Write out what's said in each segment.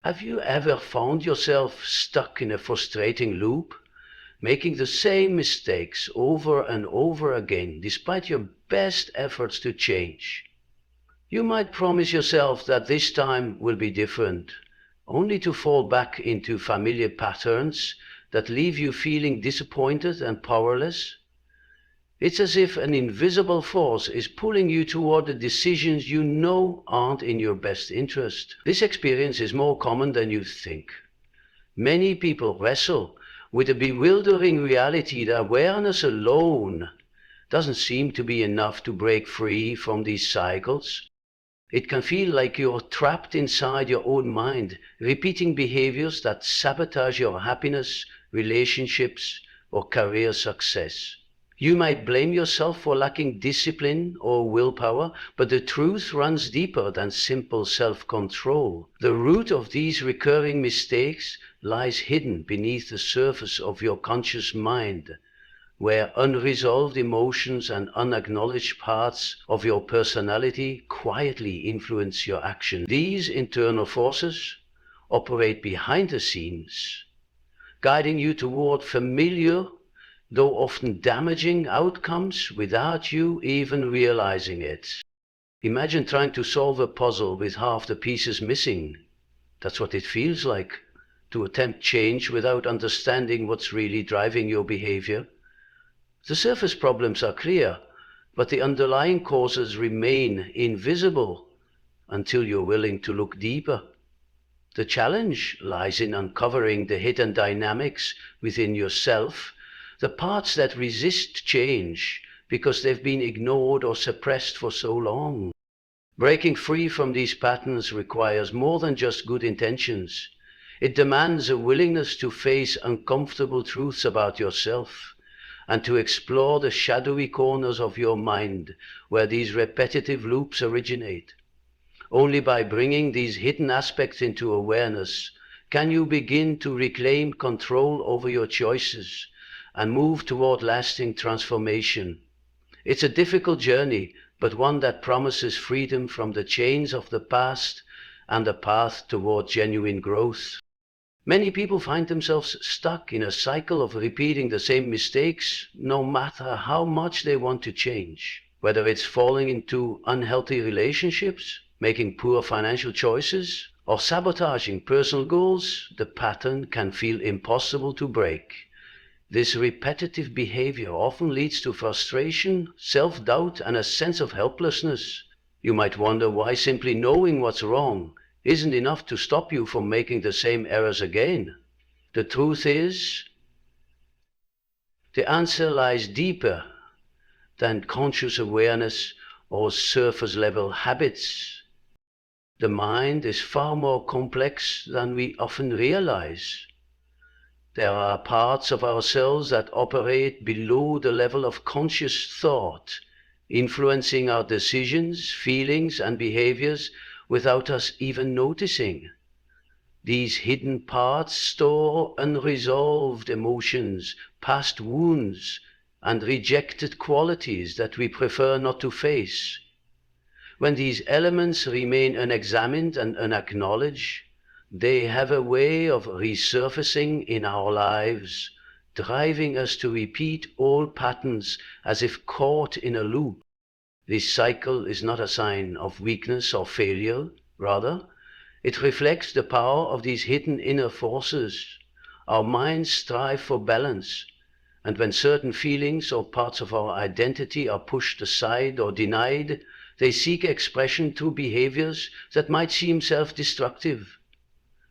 Have you ever found yourself stuck in a frustrating loop, making the same mistakes over and over again, despite your best efforts to change? You might promise yourself that this time will be different, only to fall back into familiar patterns that leave you feeling disappointed and powerless. It's as if an invisible force is pulling you toward the decisions you know aren't in your best interest. This experience is more common than you think. Many people wrestle with the bewildering reality that awareness alone doesn't seem to be enough to break free from these cycles. It can feel like you're trapped inside your own mind, repeating behaviors that sabotage your happiness, relationships, or career success. You might blame yourself for lacking discipline or willpower, but the truth runs deeper than simple self-control. The root of these recurring mistakes lies hidden beneath the surface of your conscious mind, where unresolved emotions and unacknowledged parts of your personality quietly influence your action. These internal forces operate behind the scenes, guiding you toward familiar, though often damaging outcomes without you even realizing it. Imagine trying to solve a puzzle with half the pieces missing. That's what it feels like to attempt change without understanding what's really driving your behavior. The surface problems are clear, but the underlying causes remain invisible until you're willing to look deeper. The challenge lies in uncovering the hidden dynamics within yourself, the parts that resist change because they've been ignored or suppressed for so long. Breaking free from these patterns requires more than just good intentions. It demands a willingness to face uncomfortable truths about yourself and to explore the shadowy corners of your mind where these repetitive loops originate. Only by bringing these hidden aspects into awareness can you begin to reclaim control over your choices and move toward lasting transformation. It's a difficult journey, but one that promises freedom from the chains of the past and a path toward genuine growth. Many people find themselves stuck in a cycle of repeating the same mistakes, no matter how much they want to change. Whether it's falling into unhealthy relationships, making poor financial choices, or sabotaging personal goals, the pattern can feel impossible to break. This repetitive behavior often leads to frustration, self-doubt, and a sense of helplessness. You might wonder why simply knowing what's wrong isn't enough to stop you from making the same errors again. The truth is, the answer lies deeper than conscious awareness or surface-level habits. The mind is far more complex than we often realize. There are parts of ourselves that operate below the level of conscious thought, influencing our decisions, feelings, and behaviors without us even noticing. These hidden parts store unresolved emotions, past wounds, and rejected qualities that we prefer not to face. When these elements remain unexamined and unacknowledged, they have a way of resurfacing in our lives, driving us to repeat old patterns as if caught in a loop. This cycle is not a sign of weakness or failure. Rather, it reflects the power of these hidden inner forces. Our minds strive for balance, and when certain feelings or parts of our identity are pushed aside or denied, they seek expression through behaviors that might seem self-destructive.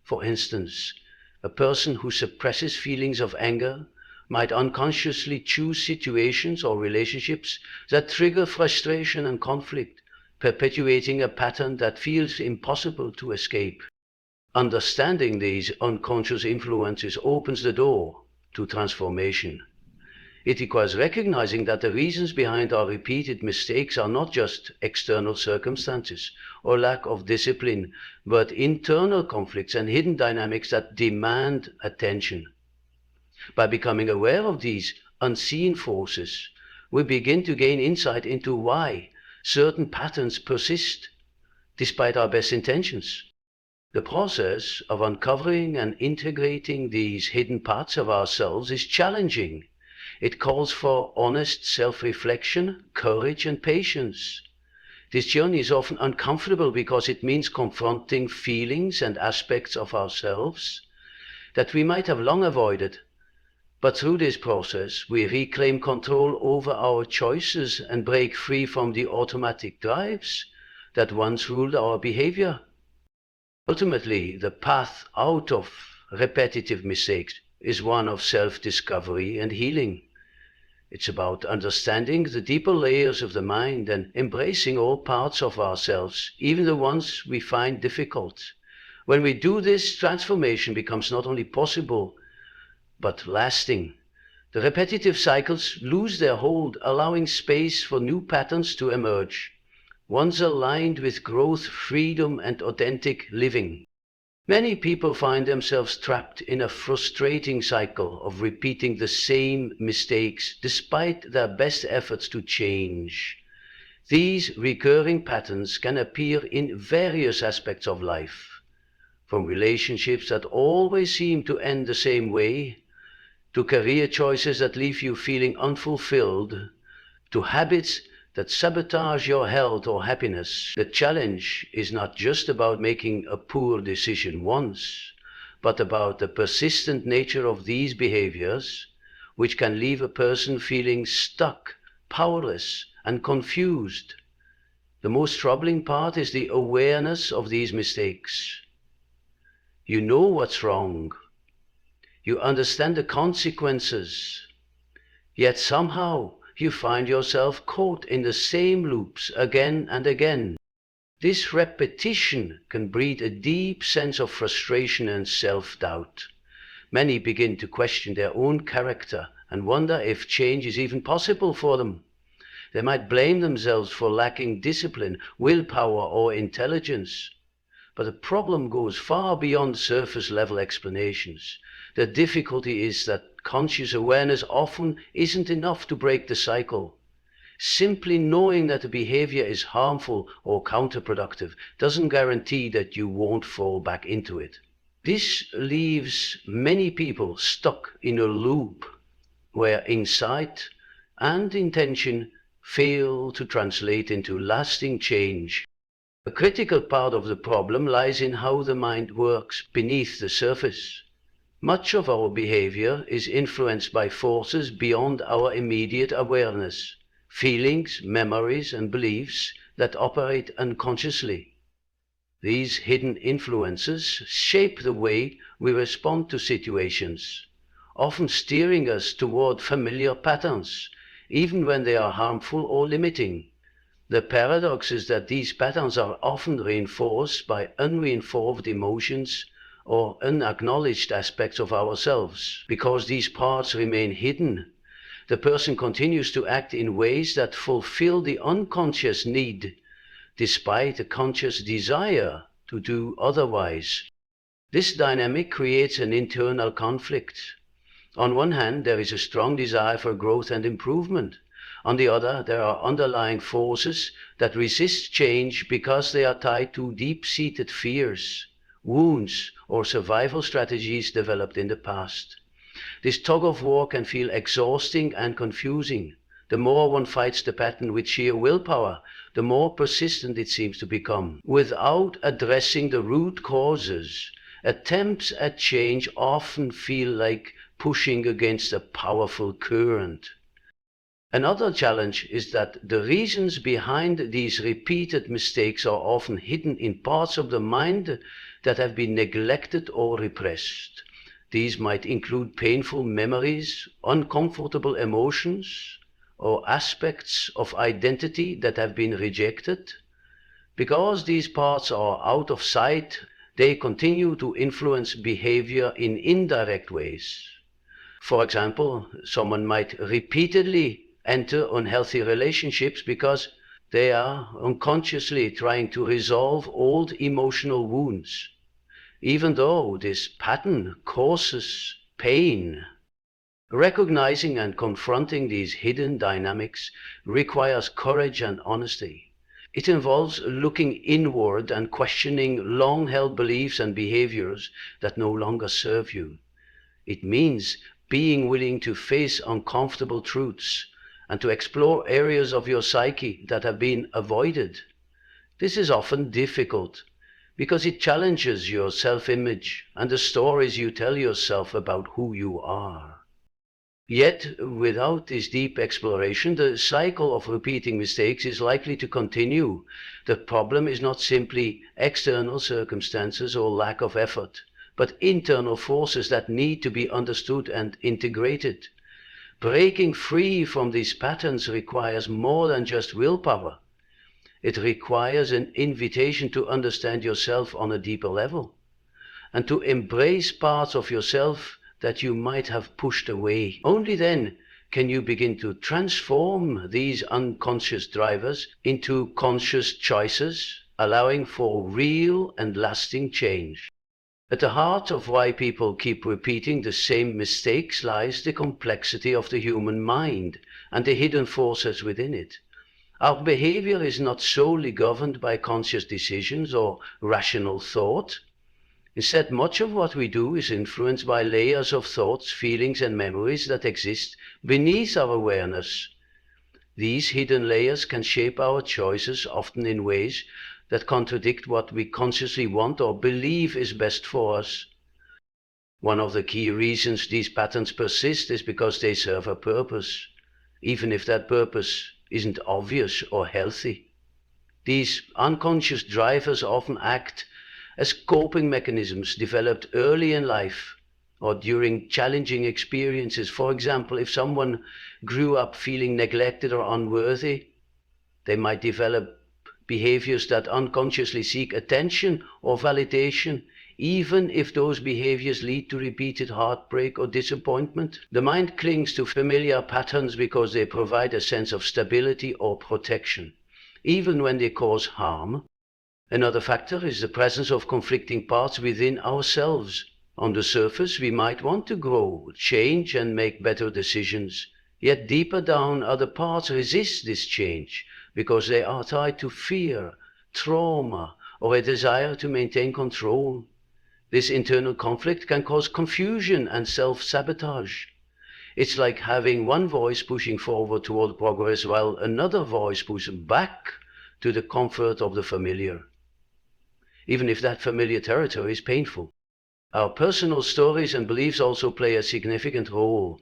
For instance, a person who suppresses feelings of anger might unconsciously choose situations or relationships that trigger frustration and conflict, perpetuating a pattern that feels impossible to escape. Understanding these unconscious influences opens the door to transformation. It requires recognizing that the reasons behind our repeated mistakes are not just external circumstances or lack of discipline, but internal conflicts and hidden dynamics that demand attention. By becoming aware of these unseen forces, we begin to gain insight into why certain patterns persist despite our best intentions. The process of uncovering and integrating these hidden parts of ourselves is challenging. It calls for honest self-reflection, courage, and patience. This journey is often uncomfortable because it means confronting feelings and aspects of ourselves that we might have long avoided. But through this process, we reclaim control over our choices and break free from the automatic drives that once ruled our behavior. Ultimately, the path out of repetitive mistakes is one of self-discovery and healing. It's about understanding the deeper layers of the mind and embracing all parts of ourselves, even the ones we find difficult. When we do this, transformation becomes not only possible, but lasting. The repetitive cycles lose their hold, allowing space for new patterns to emerge, ones aligned with growth, freedom, and authentic living. Many people find themselves trapped in a frustrating cycle of repeating the same mistakes despite their best efforts to change. These recurring patterns can appear in various aspects of life, from relationships that always seem to end the same way, to career choices that leave you feeling unfulfilled, to habits that sabotage your health or happiness. The challenge is not just about making a poor decision once, but about the persistent nature of these behaviors, which can leave a person feeling stuck, powerless, and confused. The most troubling part is the awareness of these mistakes. You know what's wrong. You understand the consequences. Yet somehow you find yourself caught in the same loops again and again. This repetition can breed a deep sense of frustration and self-doubt. Many begin to question their own character and wonder if change is even possible for them. They might blame themselves for lacking discipline, willpower, or intelligence. But the problem goes far beyond surface-level explanations. The difficulty is that conscious awareness often isn't enough to break the cycle. Simply knowing that the behavior is harmful or counterproductive doesn't guarantee that you won't fall back into it. This leaves many people stuck in a loop where insight and intention fail to translate into lasting change. A critical part of the problem lies in how the mind works beneath the surface. Much of our behavior is influenced by forces beyond our immediate awareness, feelings, memories, and beliefs that operate unconsciously. These hidden influences shape the way we respond to situations, often steering us toward familiar patterns, even when they are harmful or limiting. The paradox is that these patterns are often reinforced by unreinforced emotions or unacknowledged aspects of ourselves. Because these parts remain hidden, the person continues to act in ways that fulfill the unconscious need, despite a conscious desire to do otherwise. This dynamic creates an internal conflict. On one hand, there is a strong desire for growth and improvement. On the other, there are underlying forces that resist change because they are tied to deep-seated fears, wounds, or survival strategies developed in the past. This tug-of-war can feel exhausting and confusing. The more one fights the pattern with sheer willpower, the more persistent it seems to become. Without addressing the root causes, attempts at change often feel like pushing against a powerful current. Another challenge is that the reasons behind these repeated mistakes are often hidden in parts of the mind that have been neglected or repressed. These might include painful memories, uncomfortable emotions, or aspects of identity that have been rejected. Because these parts are out of sight, they continue to influence behavior in indirect ways. For example, someone might repeatedly enter unhealthy relationships because they are unconsciously trying to resolve old emotional wounds, even though this pattern causes pain. Recognizing and confronting these hidden dynamics requires courage and honesty. It involves looking inward and questioning long-held beliefs and behaviors that no longer serve you. It means being willing to face uncomfortable truths and to explore areas of your psyche that have been avoided. This is often difficult because it challenges your self-image and the stories you tell yourself about who you are. Yet, without this deep exploration, the cycle of repeating mistakes is likely to continue. The problem is not simply external circumstances or lack of effort, but internal forces that need to be understood and integrated. Breaking free from these patterns requires more than just willpower. It requires an invitation to understand yourself on a deeper level and to embrace parts of yourself that you might have pushed away. Only then can you begin to transform these unconscious drivers into conscious choices, allowing for real and lasting change. At the heart of why people keep repeating the same mistakes lies the complexity of the human mind and the hidden forces within it. Our behavior is not solely governed by conscious decisions or rational thought. Instead, much of what we do is influenced by layers of thoughts, feelings, and memories that exist beneath our awareness. These hidden layers can shape our choices, often in ways that contradict what we consciously want or believe is best for us. One of the key reasons these patterns persist is because they serve a purpose, even if that purpose isn't obvious or healthy. These unconscious drivers often act as coping mechanisms developed early in life or during challenging experiences. For example, if someone grew up feeling neglected or unworthy, they might develop behaviors that unconsciously seek attention or validation, even if those behaviors lead to repeated heartbreak or disappointment. The mind clings to familiar patterns because they provide a sense of stability or protection, even when they cause harm. Another factor is the presence of conflicting parts within ourselves. On the surface, we might want to grow, change, and make better decisions. Yet deeper down, other parts resist this change because they are tied to fear, trauma, or a desire to maintain control. This internal conflict can cause confusion and self-sabotage. It's like having one voice pushing forward toward progress while another voice pushes back to the comfort of the familiar, even if that familiar territory is painful. Our personal stories and beliefs also play a significant role.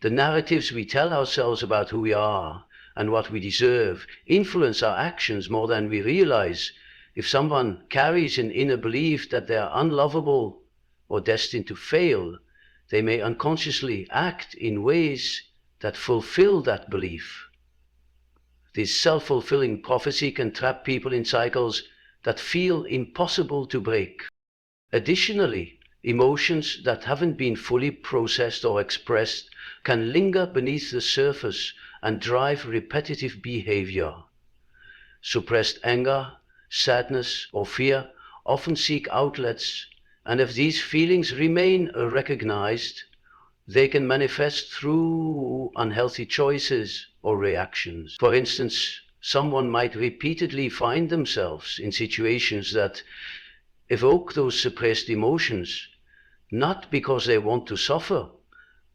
The narratives we tell ourselves about who we are and what we deserve influence our actions more than we realize. If someone carries an inner belief that they are unlovable or destined to fail, they may unconsciously act in ways that fulfill that belief. This self-fulfilling prophecy can trap people in cycles that feel impossible to break. Additionally, emotions that haven't been fully processed or expressed can linger beneath the surface and drive repetitive behavior. Suppressed anger, sadness, or fear often seek outlets, and if these feelings remain unrecognized, they can manifest through unhealthy choices or reactions. For instance, someone might repeatedly find themselves in situations that evoke those suppressed emotions, not because they want to suffer,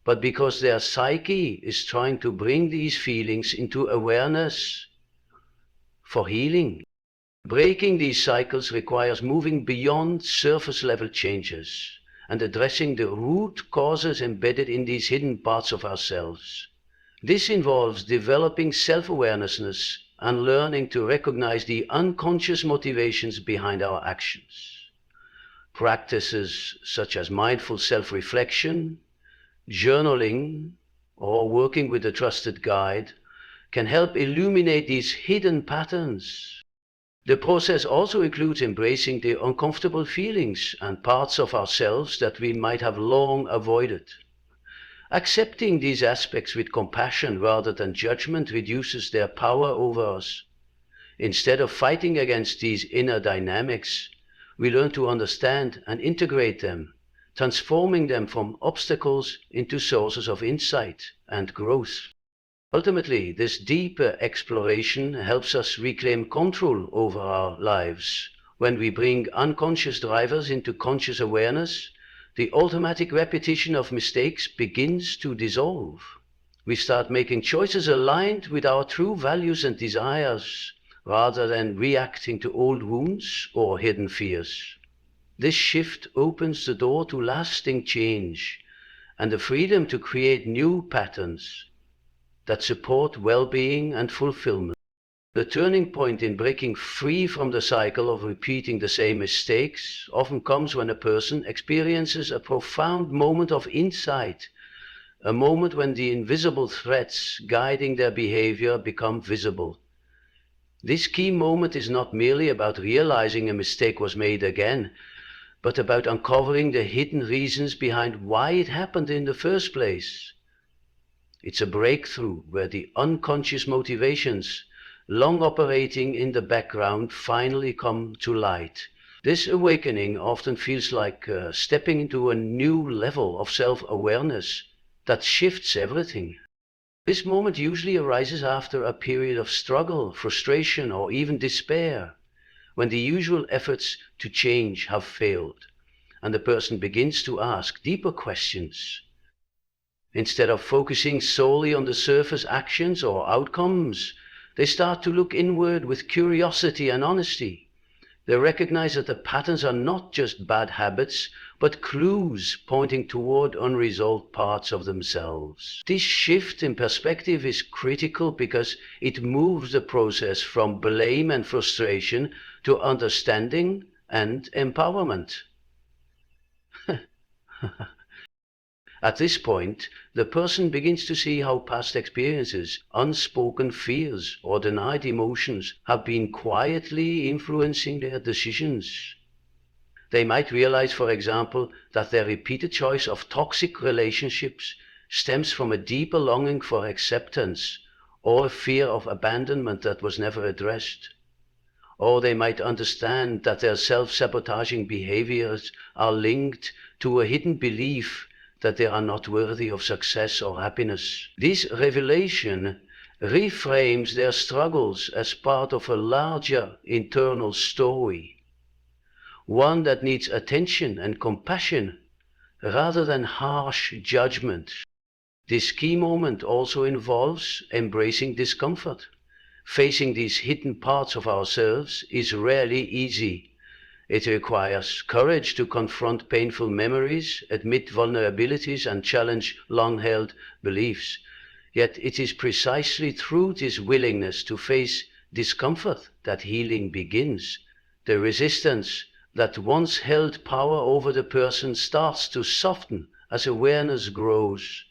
but because their psyche is trying to bring these feelings into awareness for healing. Breaking these cycles requires moving beyond surface-level changes and addressing the root causes embedded in these hidden parts of ourselves. This involves developing self-awareness and learning to recognize the unconscious motivations behind our actions. Practices such as mindful self-reflection, journaling, or working with a trusted guide can help illuminate these hidden patterns. The process also includes embracing the uncomfortable feelings and parts of ourselves that we might have long avoided. Accepting these aspects with compassion rather than judgment reduces their power over us. Instead of fighting against these inner dynamics, we learn to understand and integrate them, transforming them from obstacles into sources of insight and growth. Ultimately, this deeper exploration helps us reclaim control over our lives. When we bring unconscious drivers into conscious awareness, the automatic repetition of mistakes begins to dissolve. We start making choices aligned with our true values and desires, rather than reacting to old wounds or hidden fears. This shift opens the door to lasting change and the freedom to create new patterns that support well-being and fulfillment. The turning point in breaking free from the cycle of repeating the same mistakes often comes when a person experiences a profound moment of insight, a moment when the invisible threads guiding their behavior become visible. This key moment is not merely about realizing a mistake was made again, but about uncovering the hidden reasons behind why it happened in the first place. It's a breakthrough where the unconscious motivations, long operating in the background, finally come to light. This awakening often feels like stepping into a new level of self-awareness that shifts everything. This moment usually arises after a period of struggle, frustration, or even despair, when the usual efforts to change have failed, and the person begins to ask deeper questions. Instead of focusing solely on the surface actions or outcomes, they start to look inward with curiosity and honesty. They recognize that the patterns are not just bad habits, but clues pointing toward unresolved parts of themselves. This shift in perspective is critical because it moves the process from blame and frustration to understanding and empowerment. At this point, the person begins to see how past experiences, unspoken fears, or denied emotions have been quietly influencing their decisions. They might realize, for example, that their repeated choice of toxic relationships stems from a deeper longing for acceptance or a fear of abandonment that was never addressed. Or they might understand that their self-sabotaging behaviors are linked to a hidden belief that they are not worthy of success or happiness. This revelation reframes their struggles as part of a larger internal story, one that needs attention and compassion rather than harsh judgment. This key moment also involves embracing discomfort. Facing these hidden parts of ourselves is rarely easy. It requires courage to confront painful memories, admit vulnerabilities, and challenge long-held beliefs. Yet it is precisely through this willingness to face discomfort that healing begins. The resistance that once held power over the person starts to soften as awareness grows.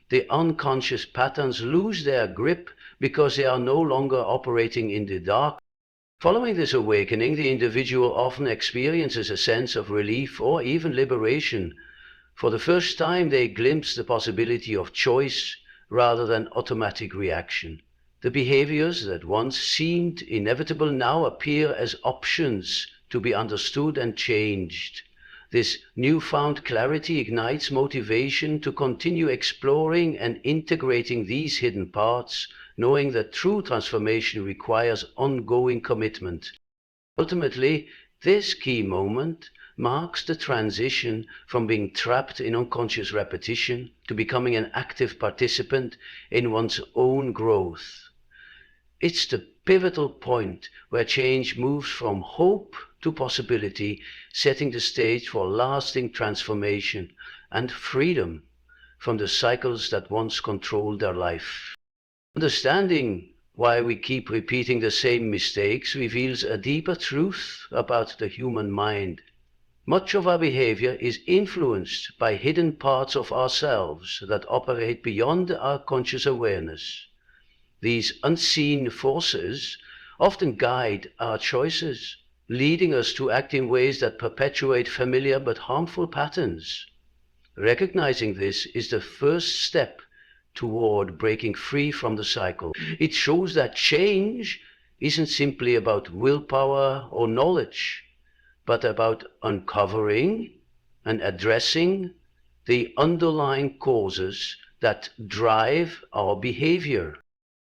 The unconscious patterns lose their grip because they are no longer operating in the dark. Following this awakening, the individual often experiences a sense of relief or even liberation. For the first time, they glimpse the possibility of choice rather than automatic reaction. The behaviors that once seemed inevitable now appear as options to be understood and changed. This newfound clarity ignites motivation to continue exploring and integrating these hidden parts, knowing that true transformation requires ongoing commitment. Ultimately, this key moment marks the transition from being trapped in unconscious repetition to becoming an active participant in one's own growth. It's the pivotal point where change moves from hope to possibility, setting the stage for lasting transformation and freedom from the cycles that once controlled their life. Understanding why we keep repeating the same mistakes reveals a deeper truth about the human mind. Much of our behavior is influenced by hidden parts of ourselves that operate beyond our conscious awareness. These unseen forces often guide our choices, leading us to act in ways that perpetuate familiar but harmful patterns. Recognizing this is the first step toward breaking free from the cycle. It shows that change isn't simply about willpower or knowledge, but about uncovering and addressing the underlying causes that drive our behavior.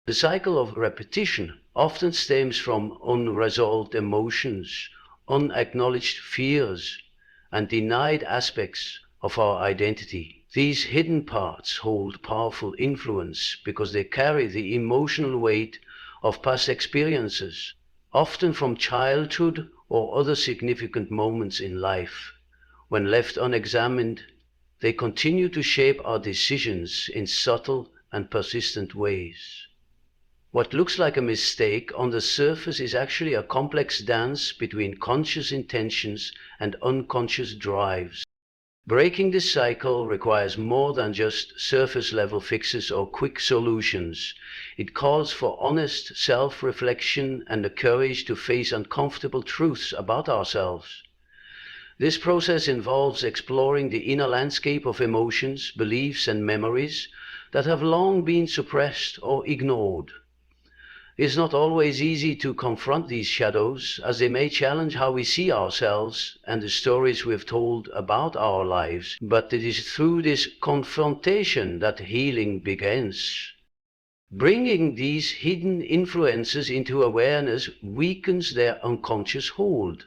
The cycle of repetition often stems from unresolved emotions, unacknowledged fears, and denied aspects of our identity. These hidden parts hold powerful influence because they carry the emotional weight of past experiences, often from childhood or other significant moments in life. When left unexamined, they continue to shape our decisions in subtle and persistent ways. What looks like a mistake on the surface is actually a complex dance between conscious intentions and unconscious drives. Breaking this cycle requires more than just surface-level fixes or quick solutions. It calls for honest self-reflection and the courage to face uncomfortable truths about ourselves. This process involves exploring the inner landscape of emotions, beliefs, and memories that have long been suppressed or ignored. It's not always easy to confront these shadows, as they may challenge how we see ourselves and the stories we've told about our lives, but it is through this confrontation that healing begins. Bringing these hidden influences into awareness weakens their unconscious hold.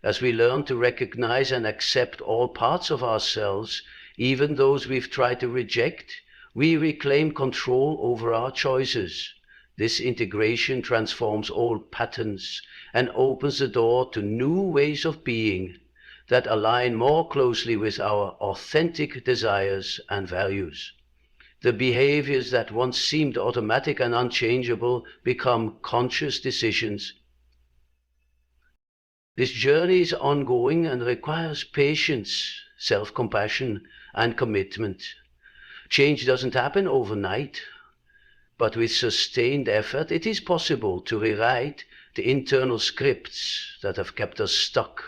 As we learn to recognize and accept all parts of ourselves, even those we've tried to reject, we reclaim control over our choices. This integration transforms old patterns and opens the door to new ways of being that align more closely with our authentic desires and values. The behaviors that once seemed automatic and unchangeable become conscious decisions. This journey is ongoing and requires patience, self-compassion, and commitment. Change doesn't happen overnight, but with sustained effort, it is possible to rewrite the internal scripts that have kept us stuck.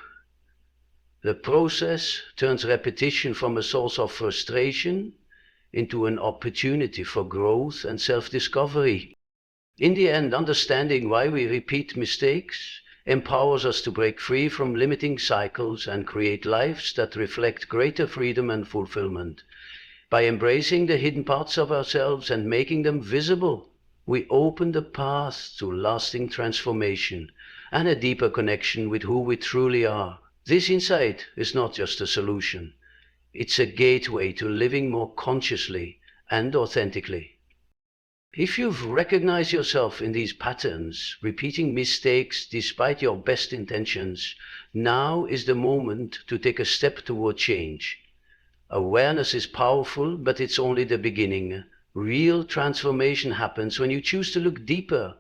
The process turns repetition from a source of frustration into an opportunity for growth and self-discovery. In the end, understanding why we repeat mistakes empowers us to break free from limiting cycles and create lives that reflect greater freedom and fulfillment. By embracing the hidden parts of ourselves and making them visible, we open the path to lasting transformation and a deeper connection with who we truly are. This insight is not just a solution. It's a gateway to living more consciously and authentically. If you've recognized yourself in these patterns, repeating mistakes despite your best intentions, now is the moment to take a step toward change. Awareness is powerful, but it's only the beginning. Real transformation happens when you choose to look deeper,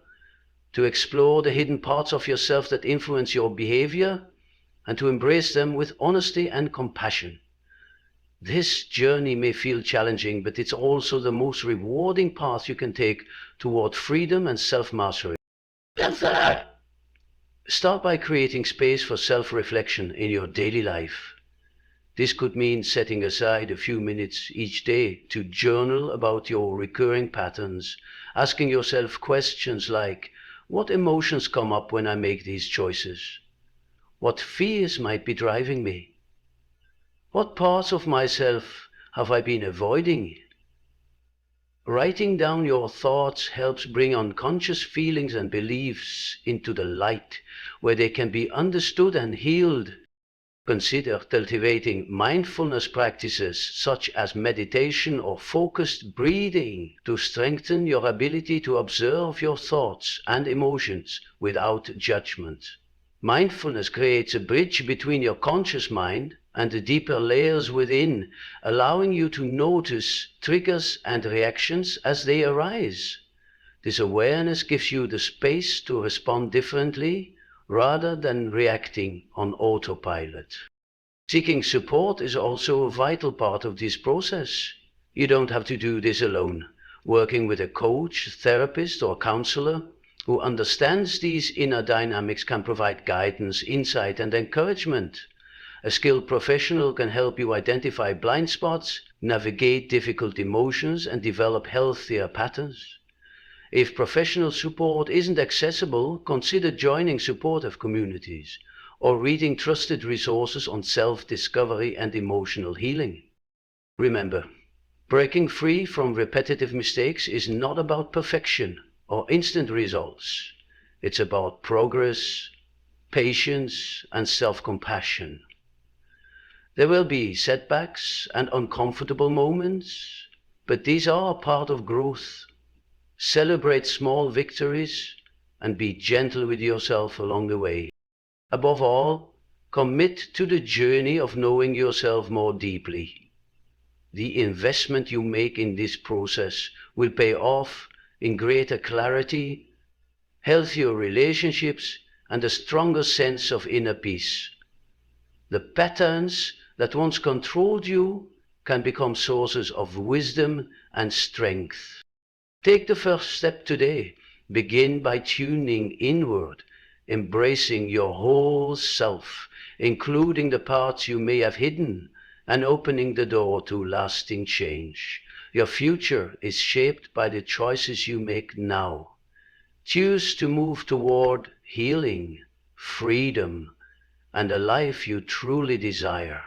to explore the hidden parts of yourself that influence your behavior, and to embrace them with honesty and compassion. This journey may feel challenging, but it's also the most rewarding path you can take toward freedom and self-mastery. Start by creating space for self-reflection in your daily life. This could mean setting aside a few minutes each day to journal about your recurring patterns, asking yourself questions like, what emotions come up when I make these choices? What fears might be driving me? What parts of myself have I been avoiding? Writing down your thoughts helps bring unconscious feelings and beliefs into the light, where they can be understood and healed. Consider cultivating mindfulness practices such as meditation or focused breathing to strengthen your ability to observe your thoughts and emotions without judgment. Mindfulness creates a bridge between your conscious mind and the deeper layers within, allowing you to notice triggers and reactions as they arise. This awareness gives you the space to respond differently, rather than reacting on autopilot. Seeking support is also a vital part of this process. You don't have to do this alone. Working with a coach, therapist, or counselor who understands these inner dynamics can provide guidance, insight, and encouragement. A skilled professional can help you identify blind spots, navigate difficult emotions, and develop healthier patterns. If professional support isn't accessible, consider joining supportive communities or reading trusted resources on self-discovery and emotional healing. Remember, breaking free from repetitive mistakes is not about perfection. or instant results. It's about progress, patience, and self-compassion. There will be setbacks and uncomfortable moments, but these are part of growth. Celebrate small victories and be gentle with yourself along the way. Above all, commit to the journey of knowing yourself more deeply. The investment you make in this process will pay off in greater clarity, healthier relationships, and a stronger sense of inner peace. The patterns that once controlled you can become sources of wisdom and strength. Take the first step today. Begin by tuning inward, embracing your whole self, including the parts you may have hidden, and opening the door to lasting change. Your future is shaped by the choices you make now. Choose to move toward healing, freedom, and a life you truly desire.